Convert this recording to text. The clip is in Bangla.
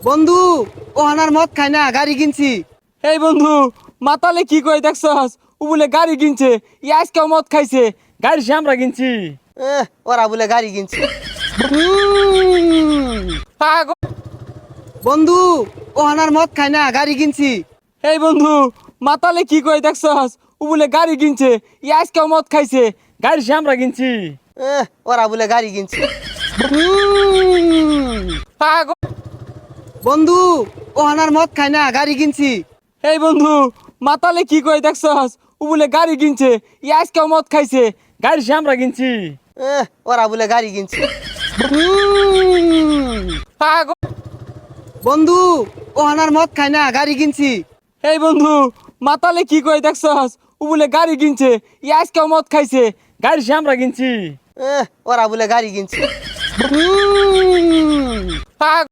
বন্ধু ও হানার মদ খায় না, গাড়ি কিনছি। এই বন্ধু, মাতালে কি কই দেখছস? ও বলে গাড়ি কিনছে। আজকেও মদ খাইছে। গাড়ি সে আমরা কিনছি। ওরা বলে গাড়ি কিনছে। পাগল। বন্ধু ও হানার মদ খায় না, গাড়ি কিনছি। এই বন্ধু, মাতালে কি কই দেখছস? ও বলে গাড়ি কিনছে। আজকেও মদ খাইছে। গাড়ি সে আমরা কিনছি। ওরা বলে গাড়ি কিনছে। পাগল। বন্ধু ও হানার মদ খায় না, গাড়ি কিনছি। এই বন্ধু, মাতালে কি কই দেখছস? ও বলে গাড়ি কিনছে। আজকেও মদ খাইছে। গাড়ি সে আমরা কিনছি। ওরা বলে গাড়ি কিনছে। পাগল। বন্ধু ও হানার মদ খায় না, গাড়ি কিনছি। এই বন্ধু, মাতালে কি কই দেখছস? ও বলে গাড়ি কিনছে। আজকেও মদ খাইছে। গাড়ি সে আমরা কিনছি। ওরা বলে গাড়ি কিনছে। পাগল।